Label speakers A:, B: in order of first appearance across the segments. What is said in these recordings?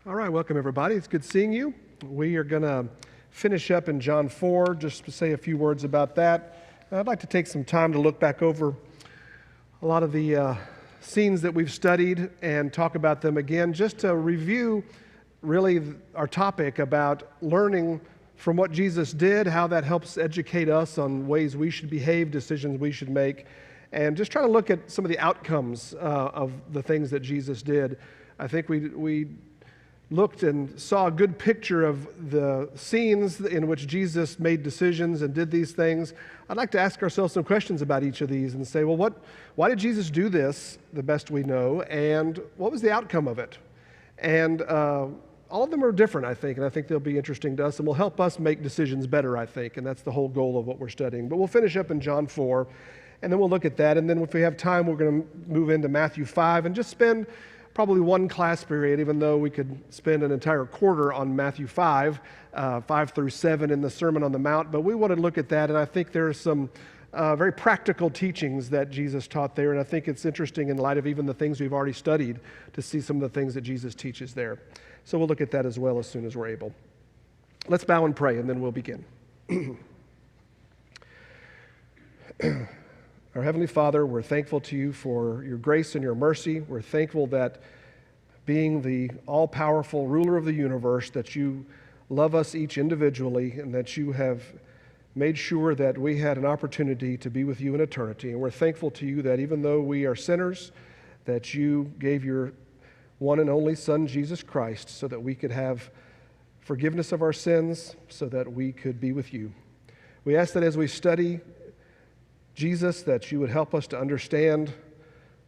A: All right, welcome everybody. It's good seeing you. We are going to finish up in John 4, just to say a few words about that. I'd like to take some time to look back over a lot of the scenes that we've studied and talk about them again, just to review really our topic about learning from what Jesus did, how that helps educate us on ways we should behave, decisions we should make, and just try to look at some of the outcomes of the things that Jesus did. I think we looked and saw a good picture of the scenes in which Jesus made decisions and did these things. I'd like to ask ourselves some questions about each of these and say, well, why did Jesus do this, the best we know, and what was the outcome of it? And all of them are different, I think, and I think they'll be interesting to us and will help us make decisions better, I think, and that's the whole goal of what we're studying. But we'll finish up in John 4, and then we'll look at that, and then if we have time, we're going to move into Matthew 5 and just spend probably one class period, even though we could spend an entire quarter on Matthew 5, 5 through 7 in the Sermon on the Mount. But we want to look at that, and I think there are some very practical teachings that Jesus taught there, and I think it's interesting in light of even the things we've already studied to see some of the things that Jesus teaches there. So we'll look at that as well as soon as we're able. Let's bow and pray, and then we'll begin. Our Heavenly Father, we're thankful to you for your grace and your mercy. We're thankful that being the all-powerful ruler of the universe, that you love us each individually and that you have made sure that we had an opportunity to be with you in eternity. And we're thankful to you that even though we are sinners, that you gave your one and only Son, Jesus Christ, so that we could have forgiveness of our sins, so that we could be with you. We ask that as we study Jesus, that you would help us to understand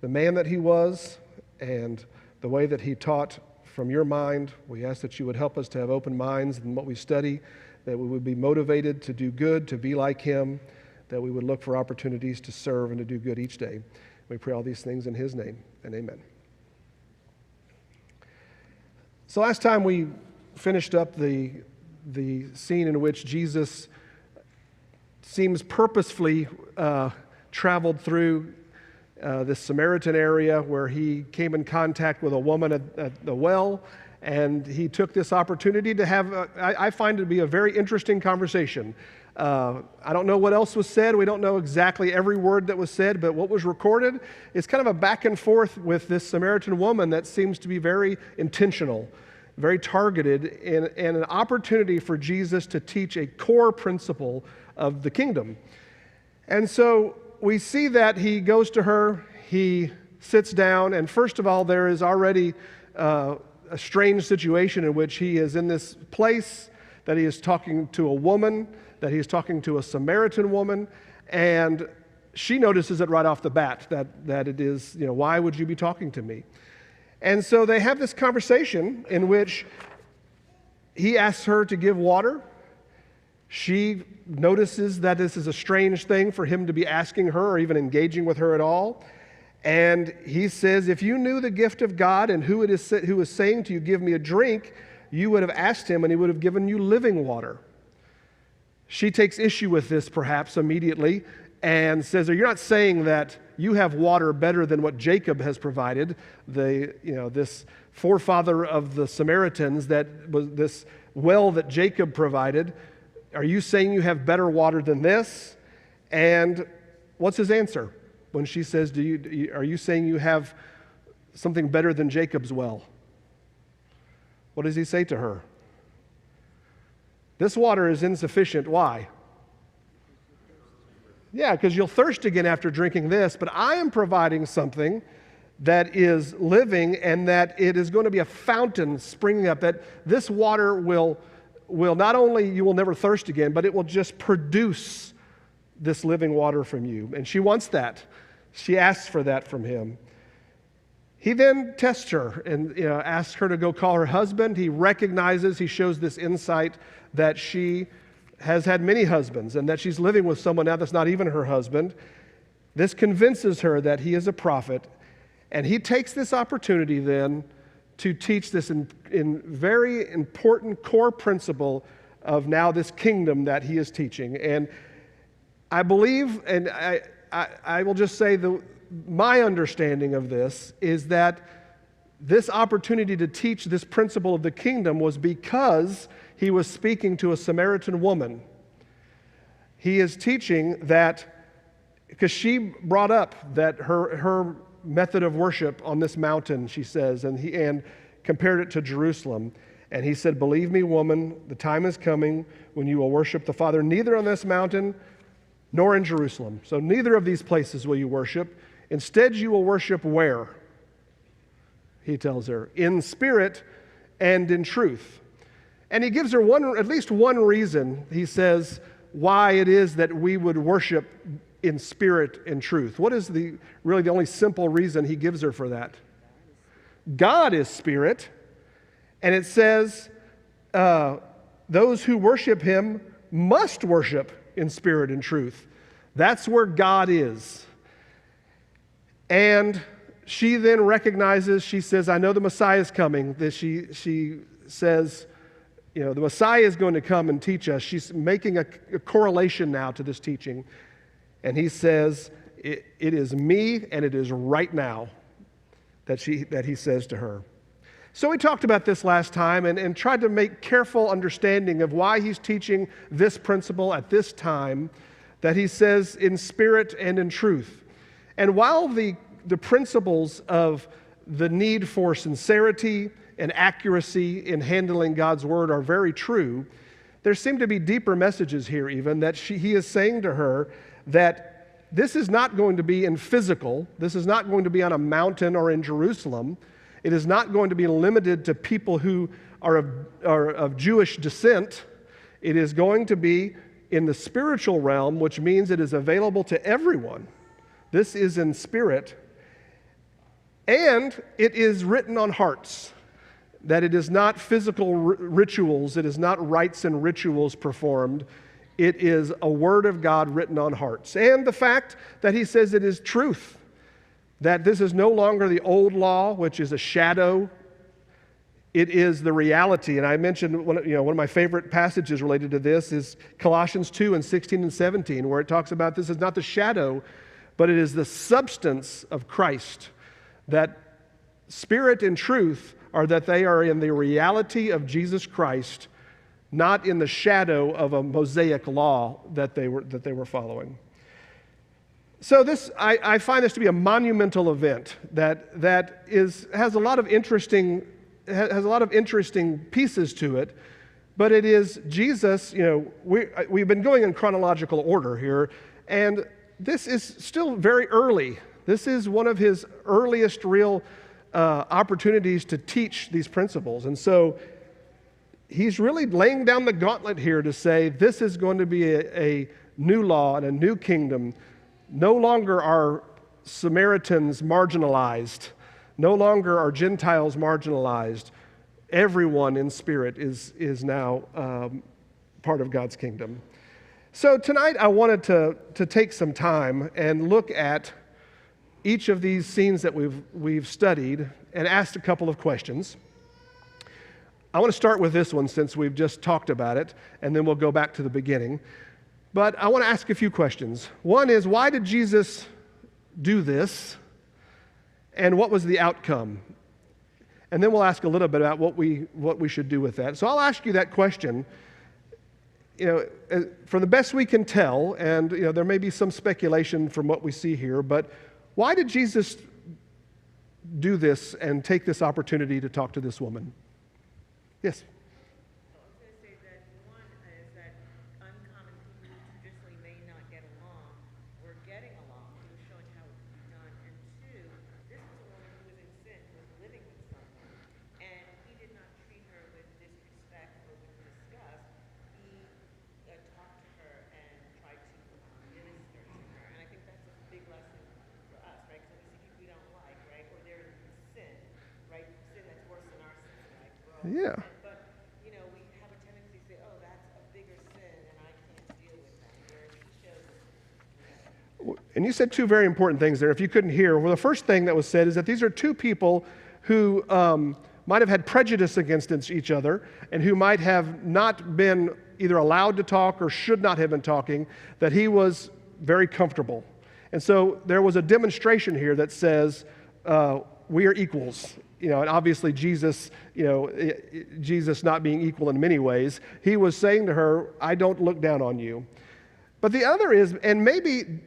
A: the man that he was and the way that he taught from your mind. We ask that you would help us to have open minds in what we study, that we would be motivated to do good, to be like him, that we would look for opportunities to serve and to do good each day. We pray all these things in his name, and amen. So last time we finished up the scene in which Jesus seems purposefully traveled through this Samaritan area where he came in contact with a woman at the well, and he took this opportunity to have, I find it to be a very interesting conversation. I don't know what else was said. We don't know exactly every word that was said, but what was recorded is kind of a back and forth with this Samaritan woman that seems to be very intentional, very targeted, and an opportunity for Jesus to teach a core principle of the kingdom. And so we see that he goes to her, he sits down, and first of all, there is already a strange situation in which he is in this place that he is talking to a woman, that he is talking to a Samaritan woman, and she notices it right off the bat that it is, why would you be talking to me? And so they have this conversation in which he asks her to give water. She notices that this is a strange thing for him to be asking her or even engaging with her at all. And he says, if you knew the gift of God and who is saying to you, give me a drink, you would have asked him and he would have given you living water. She takes issue with this perhaps immediately and says, you're not saying that you have water better than what Jacob has provided, this forefather of the Samaritans, that was this well that Jacob provided. Are you saying you have better water than this? And what's his answer when she says, are you saying you have something better than Jacob's well? What does he say to her? This water is insufficient. Why? Yeah, because you'll thirst again after drinking this, but I am providing something that is living and that it is going to be a fountain springing up, that this water will not only, you will never thirst again, but it will just produce this living water from you. And she wants that. She asks for that from him. He then tests her and asks her to go call her husband. He shows this insight that she has had many husbands and that she's living with someone now that's not even her husband. This convinces her that he is a prophet. And he takes this opportunity then to teach this in very important core principle of now this kingdom that he is teaching. And I believe, and I will just say my understanding of this is that this opportunity to teach this principle of the kingdom was because he was speaking to a Samaritan woman. He is teaching that, because she brought up that her method of worship on this mountain, she says, and compared it to Jerusalem. And he said, "Believe me, woman, the time is coming when you will worship the Father neither on this mountain nor in Jerusalem." So neither of these places will you worship. Instead, you will worship where? He tells her, in spirit and in truth. And he gives her at least one reason, he says, why it is that we would worship in spirit and truth. What is really the only simple reason he gives her for that? God is spirit, and it says those who worship him must worship in spirit and truth. That's where God is. And she then recognizes, she says, "I know the Messiah is coming." That she says, the Messiah is going to come and teach us. She's making a correlation now to this teaching. And he says, it is me, and it is right now that he says to her. So we talked about this last time and tried to make careful understanding of why he's teaching this principle at this time, that he says in spirit and in truth. And while the principles of the need for sincerity and accuracy in handling God's word are very true, there seem to be deeper messages here even that he is saying to her that this is not going to be in physical, this is not going to be on a mountain or in Jerusalem, it is not going to be limited to people who are of Jewish descent, it is going to be in the spiritual realm, which means it is available to everyone. This is in spirit, and it is written on hearts. That it is not physical rituals, it is not rites and rituals performed, it is a word of God written on hearts. And the fact that he says it is truth, that this is no longer the old law, which is a shadow, it is the reality. And I mentioned one of my favorite passages related to this is Colossians 2 and 16 and 17, where it talks about this is not the shadow, but it is the substance of Christ. That spirit and truth are that they are in the reality of Jesus Christ, not in the shadow of a Mosaic law that they were following. So I find this to be a monumental event that has a lot of interesting pieces to it, but it is Jesus. We've been going in chronological order here, and this is still very early. This is one of his earliest real opportunities to teach these principles. And so he's really laying down the gauntlet here to say this is going to be a new law and a new kingdom. No longer are Samaritans marginalized. No longer are Gentiles marginalized. Everyone in spirit is now part of God's kingdom. So tonight I wanted to take some time and look at each of these scenes that we've studied and asked a couple of questions. I want to start with this one since we've just talked about it, and then we'll go back to the beginning. But I want to ask a few questions. One is, why did Jesus do this, and what was the outcome? And then we'll ask a little bit about what we should do with that. So I'll ask you that question. From the best we can tell, and there may be some speculation from what we see here, but why did Jesus do this and take this opportunity to talk to this woman? Yes?
B: I was going to say that one is that uncommon people who traditionally may not get along were getting along. He was showing how it could be done. And two, this was a woman who was in sin, who was living with someone, and he did not treat her with disrespect or with disgust. He talked to her and tried to minister to her. And I think that's a big lesson for us, right? Because when we see people we don't like, right? Or they're in sin, right? Sin that's worse than our sin, right?
A: Yeah.
B: But, we have a tendency to say, oh, that's a bigger sin and I can't deal with that. Whereas he shows us.
A: And you said two very important things there. If you couldn't hear, well, the first thing that was said is that these are two people who might have had prejudice against each other and who might have not been either allowed to talk or should not have been talking, that he was very comfortable. And so there was a demonstration here that says we are equals and obviously Jesus, Jesus not being equal in many ways, he was saying to her, I don't look down on you. But the other is, and maybe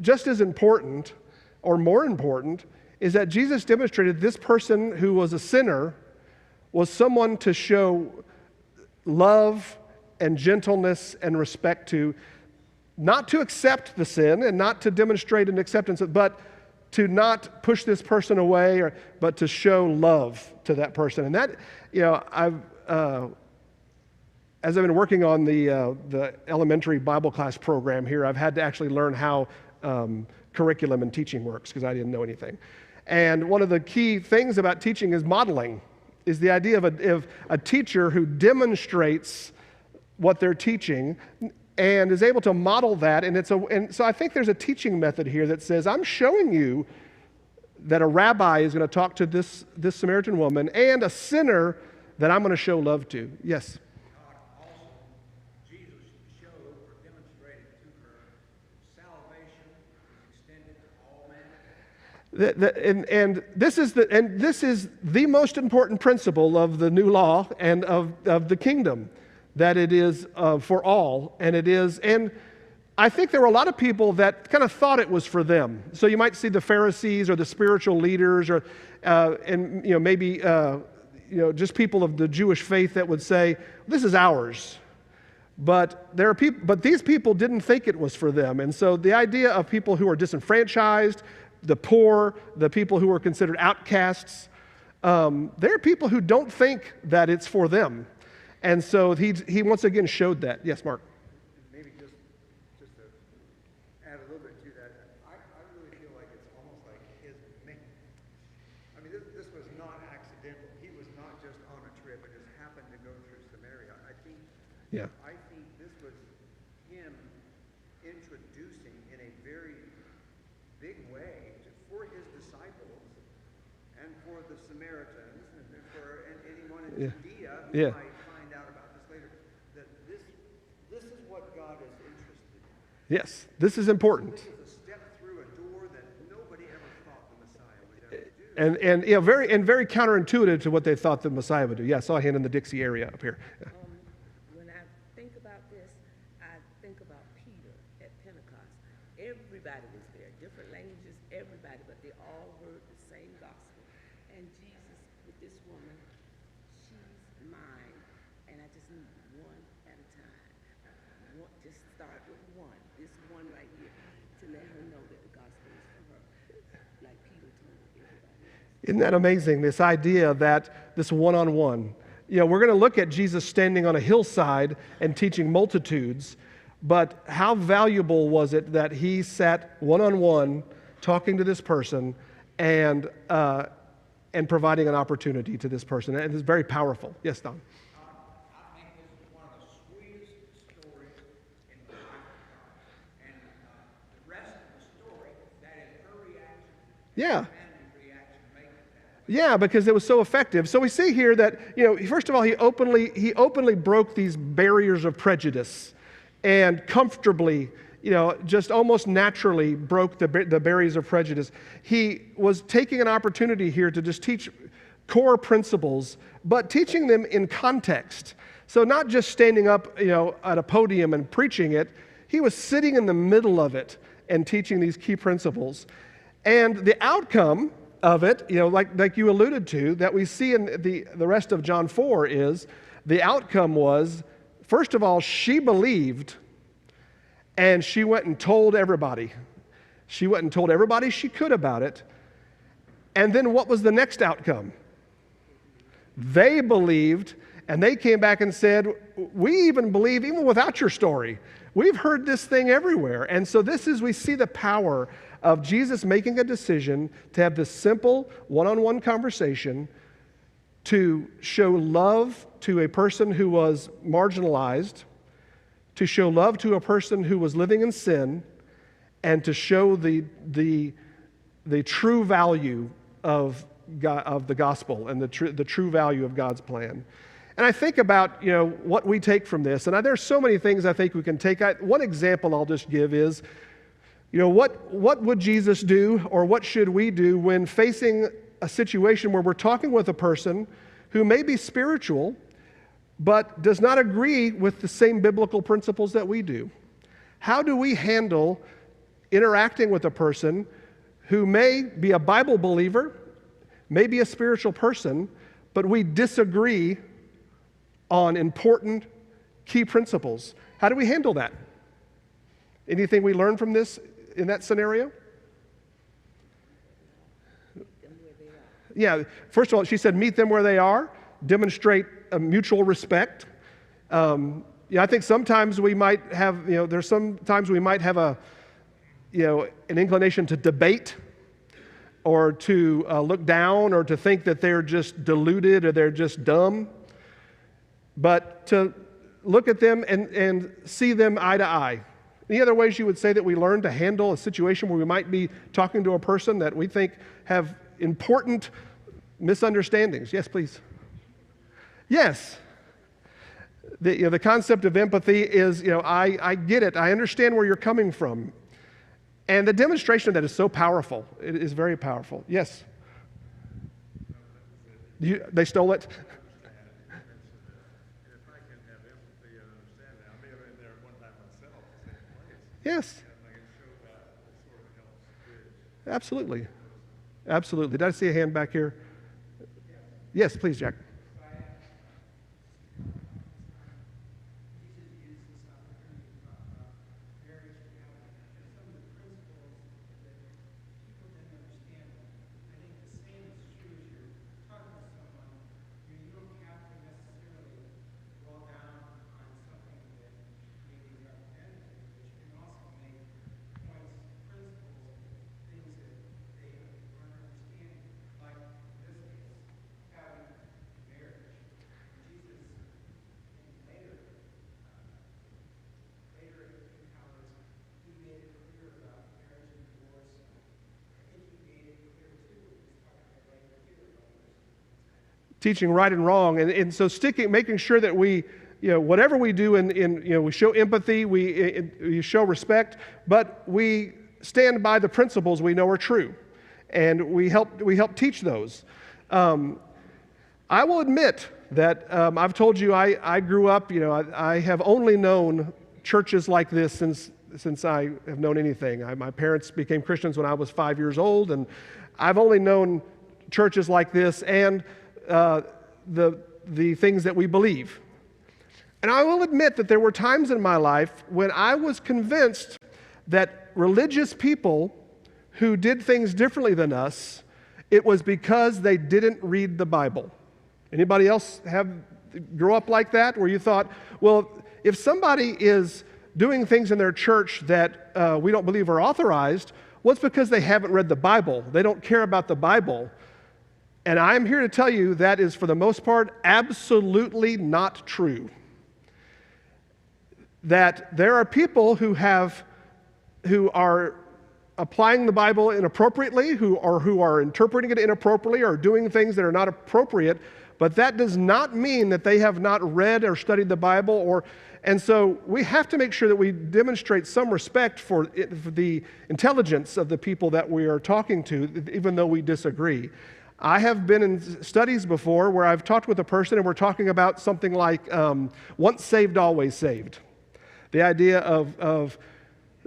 A: just as important or more important, is that Jesus demonstrated this person who was a sinner was someone to show love and gentleness and respect to, not to accept the sin and not to demonstrate an acceptance, but to not push this person away, but to show love to that person. And that, as I've been working on the elementary Bible class program here, I've had to actually learn how curriculum and teaching works because I didn't know anything. And one of the key things about teaching is modeling, is the idea of a teacher who demonstrates what they're teaching and is able to model that. And so I think there's a teaching method here that says, I'm showing you that a rabbi is going to talk to this Samaritan woman and a sinner that I'm going to show love to. Yes?
C: Also, Jesus showed or demonstrated to her salvation is extended to all men.
A: And this is the most important principle of the new law and of the kingdom, that it is for all, and it is. And I think there were a lot of people that kind of thought it was for them. So you might see the Pharisees or the spiritual leaders, or maybe just people of the Jewish faith that would say, "This is ours." But there are people, but these people didn't think it was for them, and so the idea of people who are disenfranchised, the poor, the people who are considered outcasts, they're people who don't think that it's for them. And so he once again showed that. Yes, Mark?
C: Maybe just to add a little bit to that, I really feel like it's almost like his mission. I mean, this was not accidental. He was not just on a trip and just happened to go through Samaria. I think this was him introducing in a very big way for his disciples and for the Samaritans and for anyone in Judea who might find out about this later, that this is what God is interested in.
A: Yes, this is important.
C: This is a step through a door that nobody ever thought the Messiah would ever do.
A: And very counterintuitive to what they thought the Messiah would do. Yeah, I saw a hand in the Dixie area up here. Yeah.
B: When I think about this, I think about Peter at Pentecost. Everybody was there, different languages, everybody, but they all heard the same gospel. And Jesus, with this woman, she's mine, and I just need one at a time. Just start with one, this one right here, to let her know that the gospel is for her, like Peter told everybody else.
A: Isn't that amazing, this idea that this one-on-one. We're going to look at Jesus standing on a hillside and teaching multitudes, but how valuable was it that he sat one-on-one talking to this person and providing an opportunity to this person. And it's very powerful. Yes, Don?
C: I think this is one of the sweetest stories in the life of God. And the rest of the story, that is her reaction,
A: Yeah.
C: family's reaction, makes that.
A: Yeah, because it was so effective. So we see here that, first of all, he openly broke these barriers of prejudice and comfortably, just almost naturally broke the barriers of prejudice. He was taking an opportunity here to just teach core principles, but teaching them in context. So not just standing up, at a podium and preaching it. He was sitting in the middle of it and teaching these key principles. And the outcome of it, like you alluded to, that we see in the rest of John 4 is the outcome was, first of all, she believed, and she went and told everybody. She went and told everybody she could about it. And then what was the next outcome? They believed, and they came back and said, we even believe even without your story. We've heard this thing everywhere. And so we see the power of Jesus making a decision to have this simple one-on-one conversation to show love to a person who was marginalized, to show love to a person who was living in sin, and to show the true value of the gospel and the true value of God's plan. And I think about what we take from this, and there's so many things I think we can take. One example I'll just give is, what would Jesus do, or what should we do when facing a situation where we're talking with a person who may be spiritual, but does not agree with the same biblical principles that we do? How do we handle interacting with a person who may be a Bible believer, may be a spiritual person, but we disagree on important key principles? How do we handle that? Anything we learn from this in that scenario? Yeah, first of all, she said, meet them where they are, demonstrate a mutual respect. I think sometimes we might have, there's sometimes we might have an inclination to debate or to look down or to think that they're just deluded or they're just dumb. But to look at them and see them eye to eye. Any other ways you would say that we learn to handle a situation where we might be talking to a person that we think have important misunderstandings? Yes, please. Yes. The concept of empathy is, I get it. I understand where you're coming from. And the demonstration of that is so powerful. It is very powerful. Yes. They stole it? Yes. Absolutely. Absolutely. Did I see a hand back here? Yes, please, Jack. Teaching right and wrong, and so making sure that we, whatever we do, we show empathy, we show respect, but we stand by the principles we know are true, and we help teach those. I will admit that I've told you I grew up. I have only known churches like this since I have known anything. My parents became Christians when I was 5 years old, and I've only known churches like this and the things that we believe. And I will admit that there were times in my life when I was convinced that religious people who did things differently than us, it was because they didn't read the Bible. Anybody else grow up like that, where you thought, well, if somebody is doing things in their church that we don't believe are authorized, well, it's because they haven't read the Bible. They don't care about the Bible. And I'm here to tell you that is, for the most part, absolutely not true. That there are people who are applying the Bible inappropriately, who are interpreting it inappropriately, or doing things that are not appropriate, but that does not mean that they have not read or studied the Bible. And so we have to make sure that we demonstrate some respect for the intelligence of the people that we are talking to, even though we disagree. I have been in studies before where I've talked with a person and we're talking about something like once saved, always saved. The idea of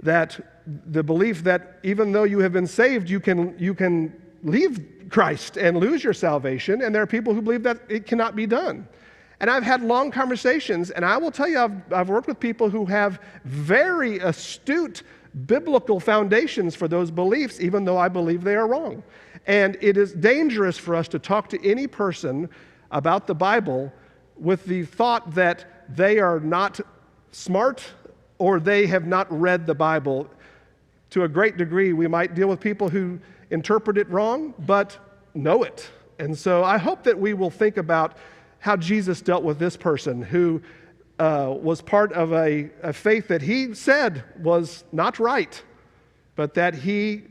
A: that, the belief that even though you have been saved, you can leave Christ and lose your salvation, and there are people who believe that it cannot be done. And I've had long conversations, and I will tell you, I've worked with people who have very astute biblical foundations for those beliefs, even though I believe they are wrong. And it is dangerous for us to talk to any person about the Bible with the thought that they are not smart or they have not read the Bible. To a great degree, we might deal with people who interpret it wrong, but know it. And so I hope that we will think about how Jesus dealt with this person who was part of a faith that he said was not right, but that he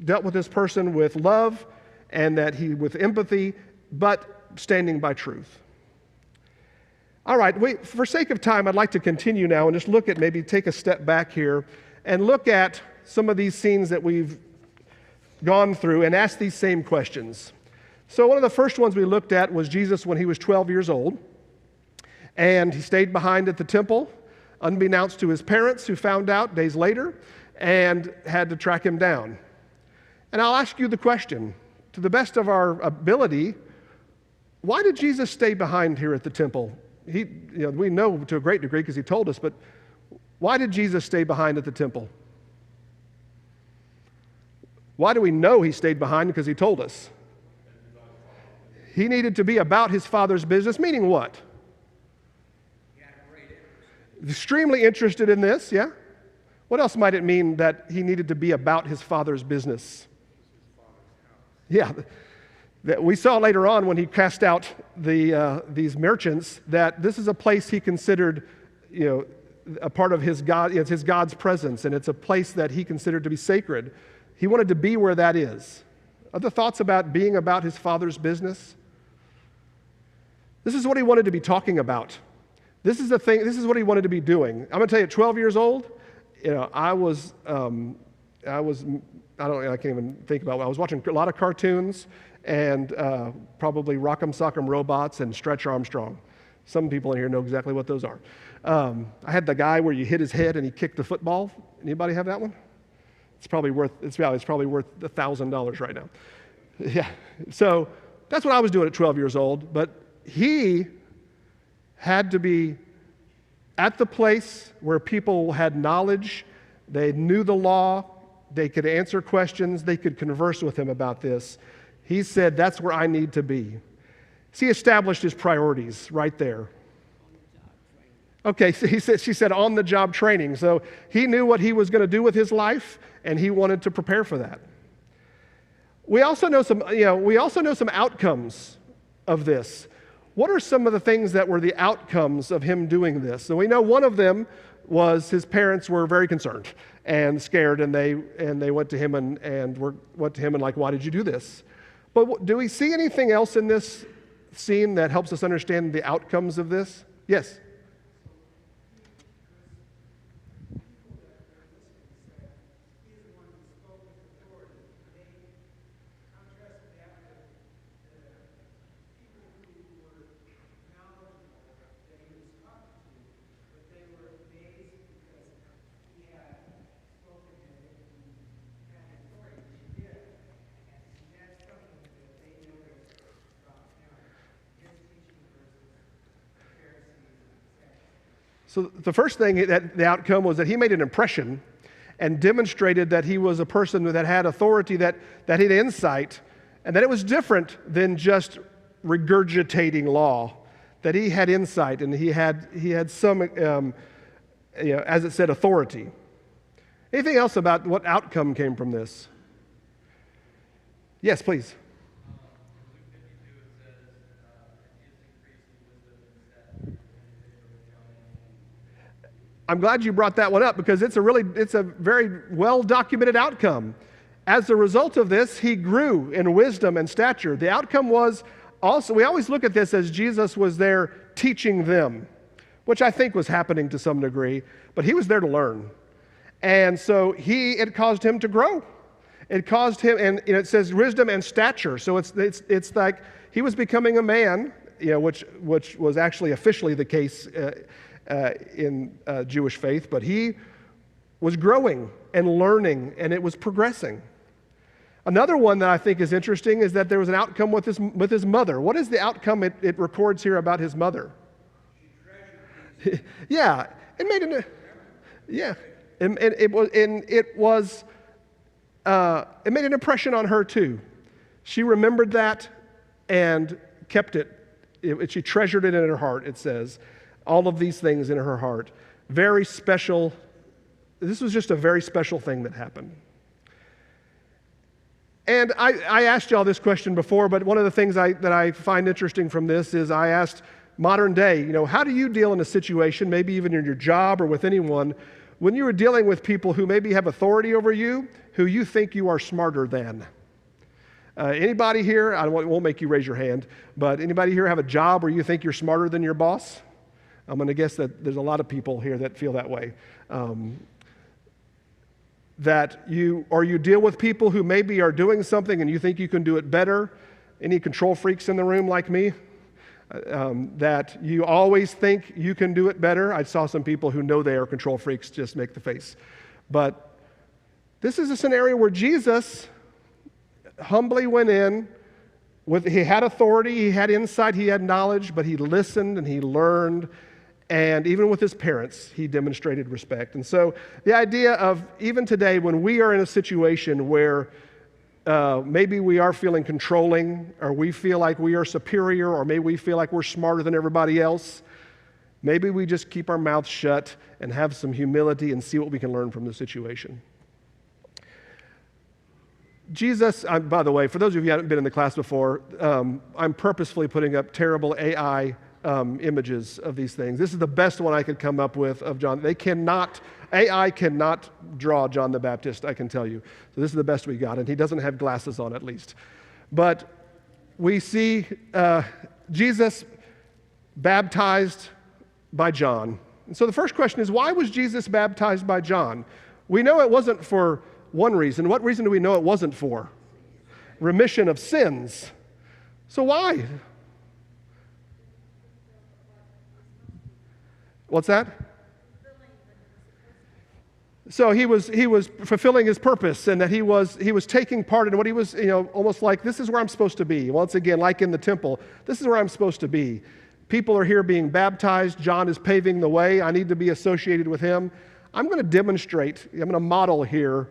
A: dealt with this person with love and with empathy, but standing by truth. All right, for sake of time, I'd like to continue now and just take a step back here and look at some of these scenes that we've gone through and asked these same questions. So one of the first ones we looked at was Jesus when he was 12 years old, and he stayed behind at the temple, unbeknownst to his parents, who found out days later and had to track him down. And I'll ask you the question, to the best of our ability, why did Jesus stay behind here at the temple? We know to a great degree because he told us, but why did Jesus stay behind at the temple? Why do we know he stayed behind? Because he told us. He needed to be about his Father's business, meaning what? Extremely interested in this, yeah? What else might it mean that he needed to be about his Father's business? Yeah, that we saw later on when he cast out these merchants that this is a place he considered, a part of his God. It's his God's presence, and it's a place that he considered to be sacred. He wanted to be where that is. Other thoughts about being about his Father's business? This is what he wanted to be talking about. This is the thing. This is what he wanted to be doing. I'm going to tell you, at 12 years old, I can't even think about it. I was watching a lot of cartoons and probably Rock'em Sock'em Robots and Stretch Armstrong. Some people in here know exactly what those are. I had the guy where you hit his head and he kicked the football. Anybody have that one? It's probably worth $1,000 right now. Yeah. So that's what I was doing at 12 years old. But he had to be at the place where people had knowledge, they knew the law, they could answer questions, they could converse with him about this. He said, that's where I need to be. So he established his priorities right there. Okay, so she said on-the-job training. So he knew what he was going to do with his life, and he wanted to prepare for that. We also know some outcomes of this. What are some of the things that were the outcomes of him doing this? So we know one of them was his parents were very concerned and scared, and they went to him went to him and like, why did you do this? But do we see anything else in this scene that helps us understand the outcomes of this? Yes. So the first thing, that the outcome was that he made an impression and demonstrated that he was a person that had authority, that had insight, and that it was different than just regurgitating law, that he had insight and he had some, as it said, authority. Anything else about what outcome came from this? Yes, please. I'm glad you brought that one up because it's a very well-documented outcome. As a result of this, he grew in wisdom and stature. The outcome was also, we always look at this as Jesus was there teaching them, which I think was happening to some degree, but he was there to learn. And so it caused him to grow. It caused him, and it says wisdom and stature. So it's like he was becoming a man, which was actually officially the case in Jewish faith, but he was growing and learning, and it was progressing. Another one that I think is interesting is that there was an outcome with his mother. What is the outcome it records here about his mother? Yeah, it made an it made an impression on her too. She remembered that and kept it. She treasured it in her heart. It says. All of these things in her heart. Very special. This was just a very special thing that happened. And I asked y'all this question before, but one of the things that I find interesting from this is I asked modern day, how do you deal in a situation, maybe even in your job or with anyone, when you are dealing with people who maybe have authority over you, who you think you are smarter than? Anybody here, I won't make you raise your hand, but anybody here have a job where you think you're smarter than your boss? I'm going to guess that there's a lot of people here that feel that way. you deal with people who maybe are doing something and you think you can do it better. Any control freaks in the room like me? That you always think you can do it better. I saw some people who know they are control freaks just make the face. But this is a scenario where Jesus humbly went in. He had authority, he had insight, he had knowledge, but he listened and he learned. And even with his parents, he demonstrated respect. And so the idea of even today when we are in a situation where maybe we are feeling controlling, or we feel like we are superior, or maybe we feel like we're smarter than everybody else, maybe we just keep our mouths shut and have some humility and see what we can learn from the situation. Jesus, by the way, for those of you who haven't been in the class before, I'm purposefully putting up terrible AI images of these things. This is the best one I could come up with of John. AI cannot draw John the Baptist, I can tell you. So this is the best we got, and he doesn't have glasses on at least. But we see Jesus baptized by John. And so the first question is, why was Jesus baptized by John? We know it wasn't for one reason. What reason do we know it wasn't for? Remission of sins. So why? What's that? So he was fulfilling his purpose, and that he was taking part in what he was, almost like, this is where I'm supposed to be. Once again, like in the temple, this is where I'm supposed to be. People are here being baptized. John is paving the way. I need to be associated with him. I'm going to demonstrate, I'm going to model here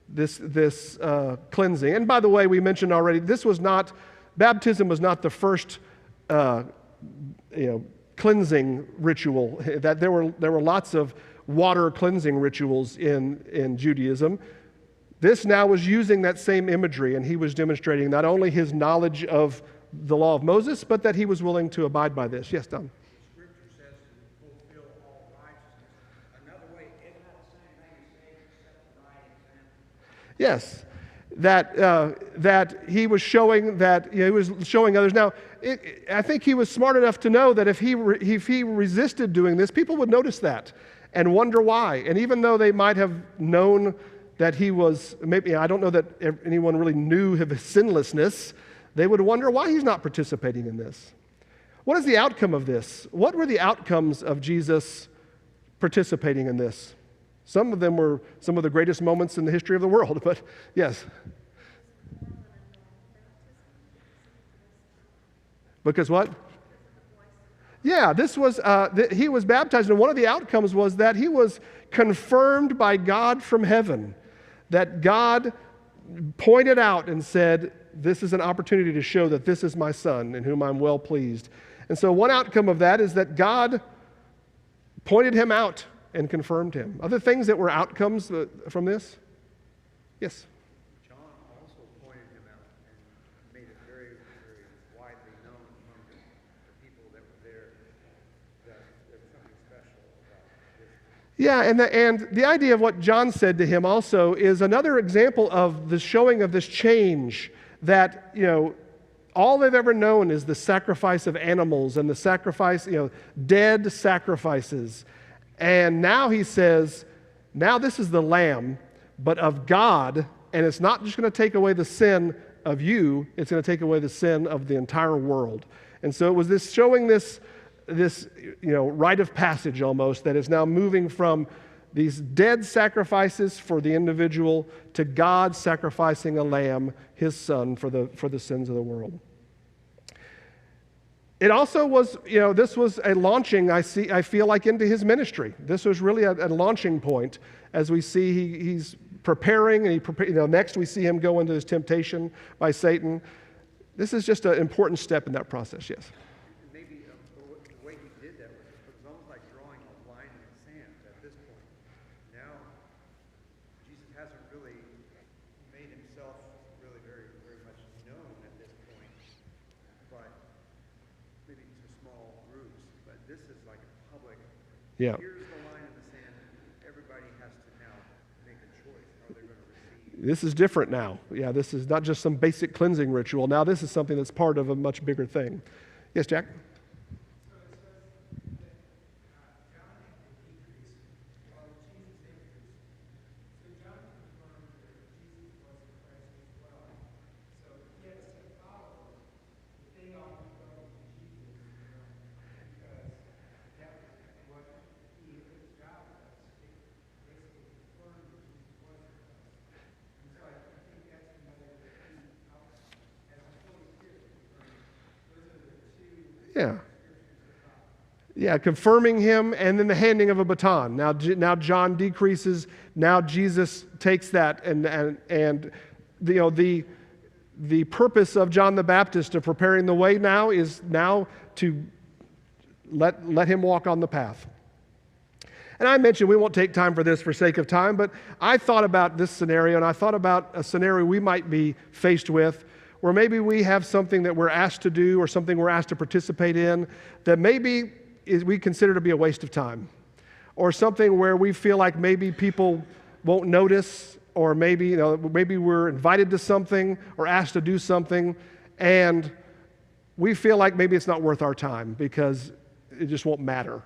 A: this cleansing. And by the way, we mentioned already, baptism was not the first cleansing ritual. That there were lots of water cleansing rituals in Judaism. This now was using that same imagery, and he was demonstrating not only his knowledge of the law of Moses, but that he was willing to abide by this. Yes, Don?
C: Scripture says to fulfill all righteousness. Another way, isn't that the same thing as saying set the right example?
A: Yes, that he was showing that he was showing others. Now, I think he was smart enough to know that if he resisted doing this, people would notice that and wonder why. And even though they might have known that he was, maybe I don't know that anyone really knew of his sinlessness, they would wonder why he's not participating in this. What is the outcome of this? What were the outcomes of Jesus participating in this? Some of them were some of the greatest moments in the history of the world, but yes. Because what? Yeah, this was, he was baptized, and one of the outcomes was that he was confirmed by God from heaven, that God pointed out and said, this is an opportunity to show that this is my son in whom I'm well pleased. And so one outcome of that is that God pointed him out and confirmed him. Other things that were outcomes from this? Yes?
C: John also pointed him out and made it very, very widely known among the people that were there that there was something special about this.
A: Yeah, and the idea of what John said to him also is another example of the showing of this change that, all they've ever known is the sacrifice of animals and the sacrifice, dead sacrifices. And now he says, now this is the Lamb, but of God, and it's not just going to take away the sin of you, it's going to take away the sin of the entire world. And so it was this showing this rite of passage almost that is now moving from these dead sacrifices for the individual to God sacrificing a lamb, his son, for the sins of the world. It also was, this was a launching, I feel like, into his ministry. This was really a launching point as we see he's preparing, and next we see him go into his temptation by Satan. This is just an important step in that process, yes.
C: Maybe the way he did that was almost like drawing a line in the sand at this point. Now, Jesus hasn't really made himself really very, very much known at this point, but maybe to small groups. But this is like a public,
A: Yeah.
C: here's the line in the sand. Everybody has to now make a choice how they're going to receive.
A: This is different now. Yeah, this is not just some basic cleansing ritual. Now this is something that's part of a much bigger thing. Yes, Jack? Yeah. Yeah, confirming him, and then the handing of a baton. Now John decreases. Now Jesus takes that, and the purpose of John the Baptist of preparing the way now is now to let him walk on the path. And I mentioned we won't take time for this for sake of time, but I thought about this scenario, and I thought about a scenario we might be faced with where maybe we have something that we're asked to do or something we're asked to participate in that maybe we consider to be a waste of time, or something where we feel like maybe people won't notice, or maybe we're invited to something or asked to do something, and we feel like maybe it's not worth our time because it just won't matter.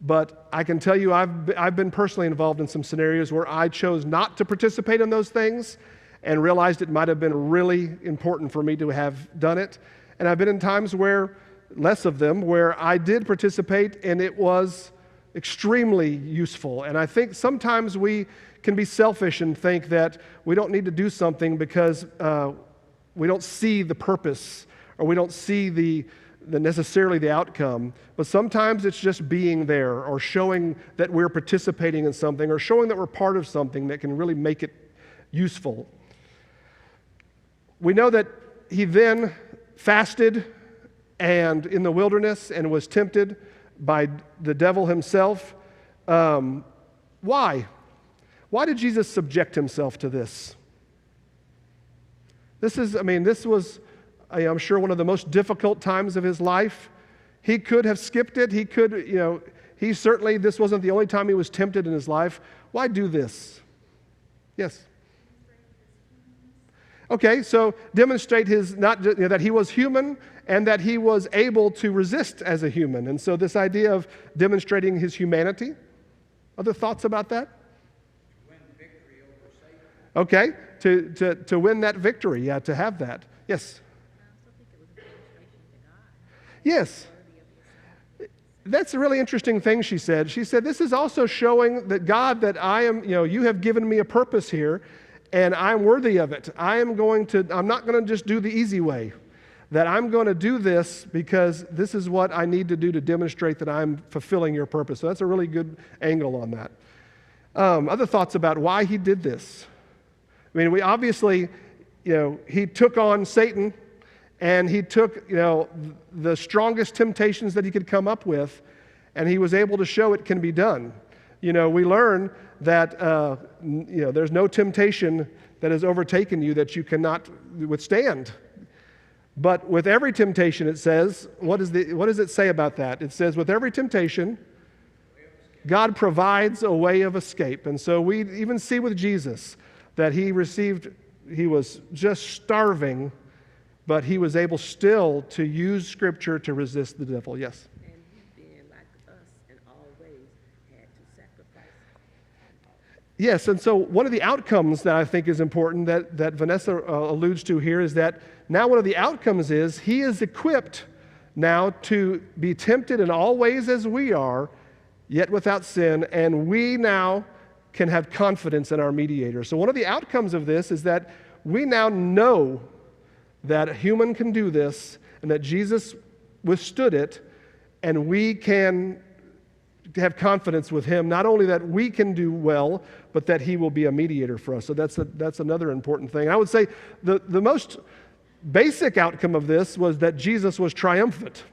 A: But I can tell you I've been personally involved in some scenarios where I chose not to participate in those things and realized it might have been really important for me to have done it. And I've been in times where, less of them, where I did participate and it was extremely useful. And I think sometimes we can be selfish and think that we don't need to do something because we don't see the purpose or we don't see necessarily the outcome. But sometimes it's just being there or showing that we're participating in something or showing that we're part of something that can really make it useful. We know that he then fasted and in the wilderness and was tempted by the devil himself. Why? Why did Jesus subject himself to this? This was, I'm sure, one of the most difficult times of his life. He could have skipped it. This wasn't the only time he was tempted in his life. Why do this? Yes. Okay, so demonstrate that he was human and that he was able to resist as a human. And so this idea of demonstrating his humanity. Other thoughts about that?
C: To win victory over Satan.
A: Okay, to win that victory, to have that. Yes?
B: I also think it was a demonstration to God.
A: Yes. That's a really interesting thing she said. She said, this is also showing that God, that I am, you have given me a purpose here, and I'm worthy of it. I'm not going to just do the easy way. That I'm going to do this because this is what I need to do to demonstrate that I'm fulfilling your purpose. So that's a really good angle on that. Other thoughts about why he did this? We obviously, he took on Satan, and he took, the strongest temptations that he could come up with, and he was able to show it can be done. We learn that, there's no temptation that has overtaken you that you cannot withstand. But with every temptation, it says, what does it say about that? It says, with every temptation, God provides a way of escape. And so we even see with Jesus that he was just starving, but he was able still to use Scripture to resist the devil. Yes?
B: And he, being like us in all ways, had to sacrifice.
A: Yes, and so one of the outcomes that I think is important that Vanessa alludes to here is that now one of the outcomes is he is equipped now to be tempted in all ways as we are, yet without sin, and we now can have confidence in our mediator. So one of the outcomes of this is that we now know that a human can do this and that Jesus withstood it, and we can have confidence with him, not only that we can do well, but that he will be a mediator for us. So that's another important thing. I would say the most basic outcome of this was that Jesus was triumphant,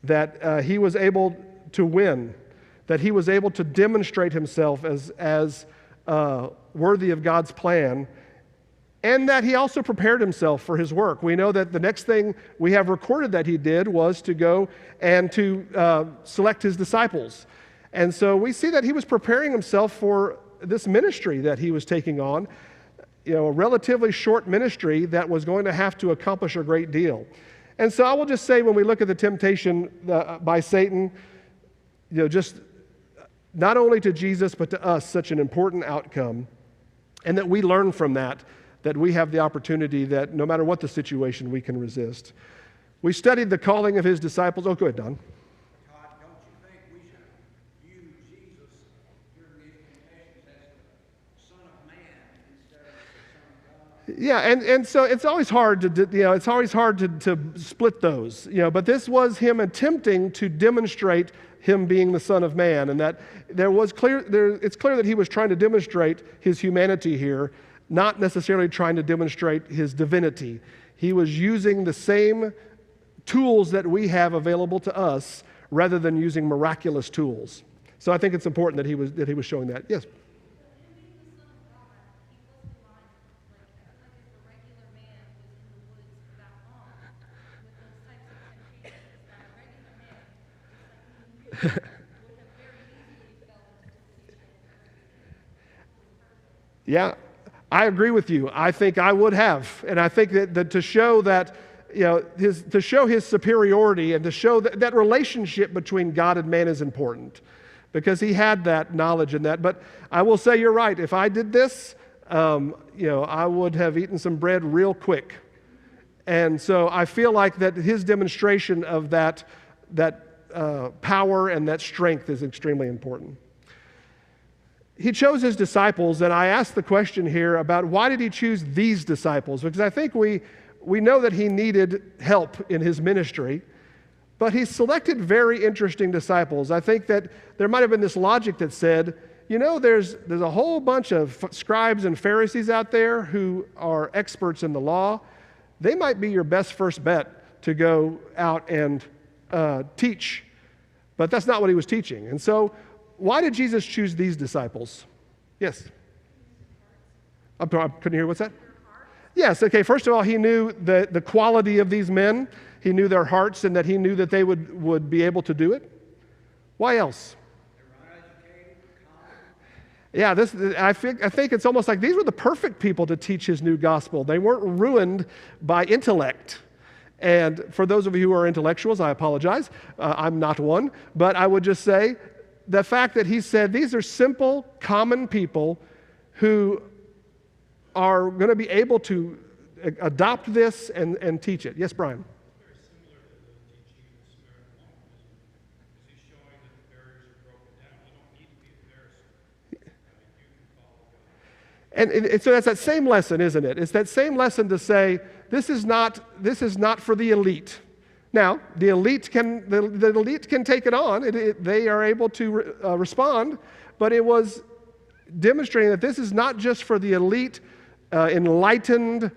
A: that he was able to win, that he was able to demonstrate himself as worthy of God's plan, and that he also prepared himself for his work. We know that the next thing we have recorded that he did was to go and to select his disciples. And so we see that he was preparing himself for this ministry that he was taking on, a relatively short ministry that was going to have to accomplish a great deal. And so I will just say, when we look at the temptation by Satan, just not only to Jesus but to us, such an important outcome, and that we learn from that we have the opportunity that no matter what the situation, we can resist. We studied the calling of his disciples. Oh, go ahead, Don.
C: Todd, don't you think we should view Jesus during these temptations as the Son of Man instead of the Son of God?
A: Yeah, and so it's always hard to split those, but this was him attempting to demonstrate him being the Son of Man, and that it's clear that he was trying to demonstrate his humanity here, not necessarily trying to demonstrate his divinity. He was using the same tools that we have available to us rather than using miraculous tools. So I think it's important that he was showing that. Yes. Yeah, I agree with you. I think I would have, and I think that to show that, to show his superiority and to show that relationship between God and man is important, because he had that knowledge in that. But I will say you're right. If I did this, I would have eaten some bread real quick, and so I feel like that his demonstration of that power and that strength is extremely important. He chose his disciples, and I asked the question here about why did he choose these disciples? Because I think we know that he needed help in his ministry, but he selected very interesting disciples. I think that there might have been this logic that said, there's a whole bunch of scribes and Pharisees out there who are experts in the law. They might be your best first bet to go out and teach, but that's not what he was teaching. And so why did Jesus choose these disciples? Yes. I couldn't hear. What's that? Yes. Okay. First of all, he knew the quality of these men. He knew their hearts, and that he knew that they would be able to do it. Why else? Yeah, I think it's almost like these were the perfect people to teach his new gospel. They weren't ruined by intellect. And for those of you who are intellectuals, I apologize. I'm not one. But I would just say the fact that he said these are simple, common people who are going to be able to adopt this and teach it. Yes, Brian?
D: Very similar to the teaching of the Samaritan woman, because he's showing that the barriers are broken down. You don't need to be a Pharisee. You can follow God.
A: And so that's that same lesson, isn't it? It's that same lesson to say this is not for the elite. Now, the elite can take it on. They are able to respond, but it was demonstrating that this is not just for the elite, enlightened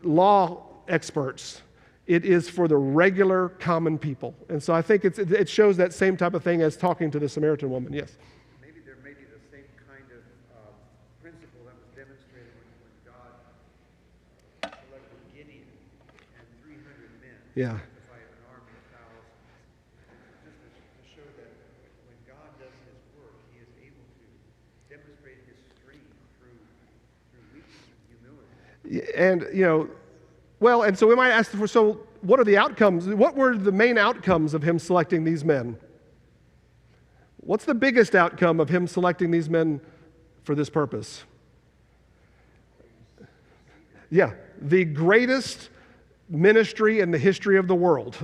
A: law experts. It is for the regular common people. And so I think it shows that same type of thing as talking to the Samaritan woman. Yes.
C: Maybe there may be the same kind of principle that was demonstrated when God selected Gideon and 300 men.
A: Yeah. And, and so we might ask, so what are the outcomes? What were the main outcomes of him selecting these men? What's the biggest outcome of him selecting these men for this purpose? Yeah, the greatest ministry in the history of the world.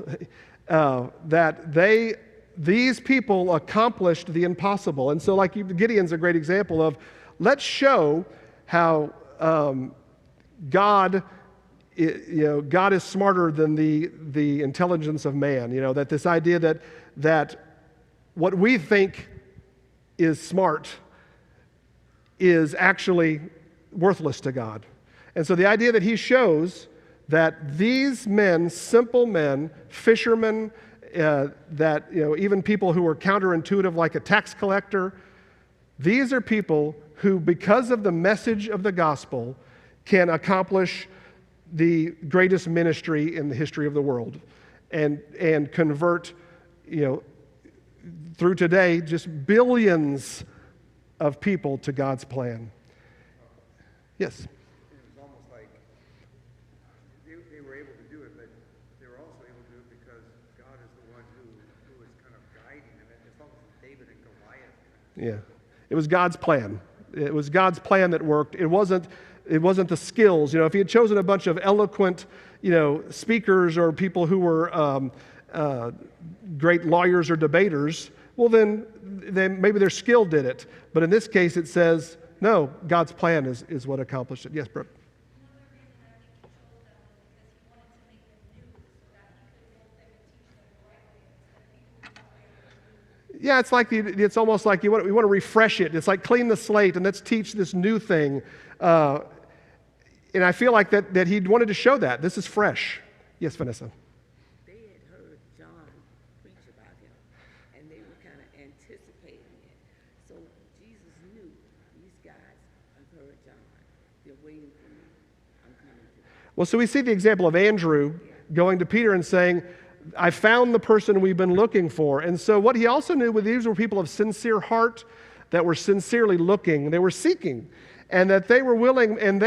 A: These people accomplished the impossible. And so Gideon's a great example of, let's show how God is smarter than the intelligence of man. That this idea that what we think is smart is actually worthless to God. And so the idea that he shows that these men, simple men, fishermen, that even people who are counterintuitive like a tax collector, these are people who, because of the message of the gospel, can accomplish the greatest ministry in the history of the world and convert, through today, just billions of people to God's plan. Yes?
C: It was almost like they were able to do it, but they were also able to do it because God is the one who was kind of guiding them. It's almost like David and Goliath.
A: Yeah. It was God's plan. It was God's plan that worked. It wasn't the skills. If he had chosen a bunch of eloquent, speakers or people who were great lawyers or debaters, well, then maybe their skill did it. But in this case, it says, no, God's plan is what accomplished it. Yes, Brooke?
E: Another
A: Yeah, it's almost like we want to refresh it. It's like clean the slate and let's teach this new thing. And I feel like that he wanted to show that. This is fresh. Yes, Vanessa.
E: They had heard John preach about him, and they were kind of anticipating it. So Jesus knew these guys have heard John. They're waiting for me. I'm coming to them.
A: Well, so we see the example of Andrew going to Peter and saying, I found the person we've been looking for. And so what he also knew was these were people of sincere heart that were sincerely looking, they were seeking, and that they were willing, and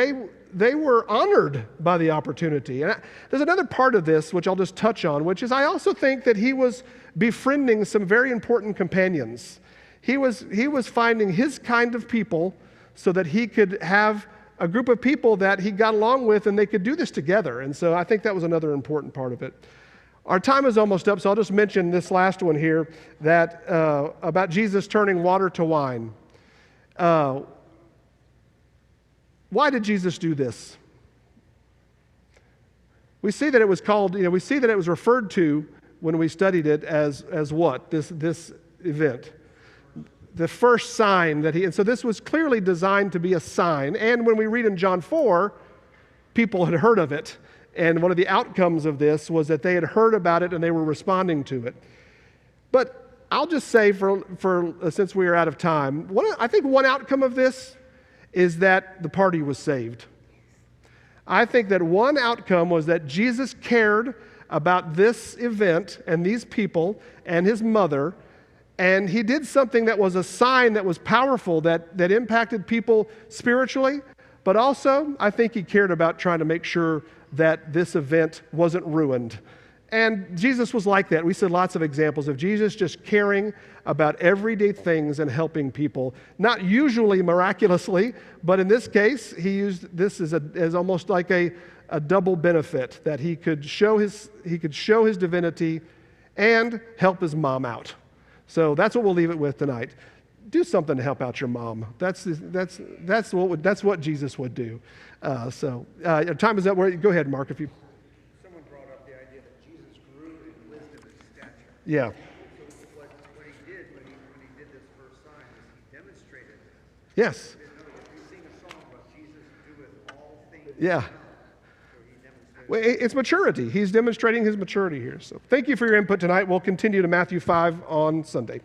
A: they were honored by the opportunity. And there's another part of this, which I'll just touch on, which is I also think that he was befriending some very important companions. He was finding his kind of people so that he could have a group of people that he got along with and they could do this together. And so I think that was another important part of it. Our time is almost up, so I'll just mention this last one here, that about Jesus turning water to wine. Why did Jesus do this? We see that it was called, we see that it was referred to when we studied it as what? This event. The first sign that and so this was clearly designed to be a sign. And when we read in John 4, people had heard of it. And one of the outcomes of this was that they had heard about it and they were responding to it. But I'll just say, since we are out of time, I think one outcome of this is that the party was saved. I think that one outcome was that Jesus cared about this event and these people and his mother, and he did something that was a sign that was powerful, that impacted people spiritually, but also I think he cared about trying to make sure that this event wasn't ruined. And Jesus was like that. We said lots of examples of Jesus just caring about everyday things and helping people. Not usually miraculously, but in this case, he used this as almost like a double benefit, that he could show his divinity and help his mom out. So that's what we'll leave it with tonight. Do something to help out your mom. That's what Jesus would do. Time is up. Go ahead, Mark.
C: Someone brought up the idea that Jesus grew in wisdom and stature.
A: Yeah.
C: So what he did when he did this first sign is he demonstrated it.
A: Yes.
C: If you sing a song about Jesus doeth all things
A: Yeah.
C: well, so he demonstrated.
A: Well, it's maturity. He's demonstrating his maturity here. So thank you for your input tonight. We'll continue to Matthew 5 on Sunday.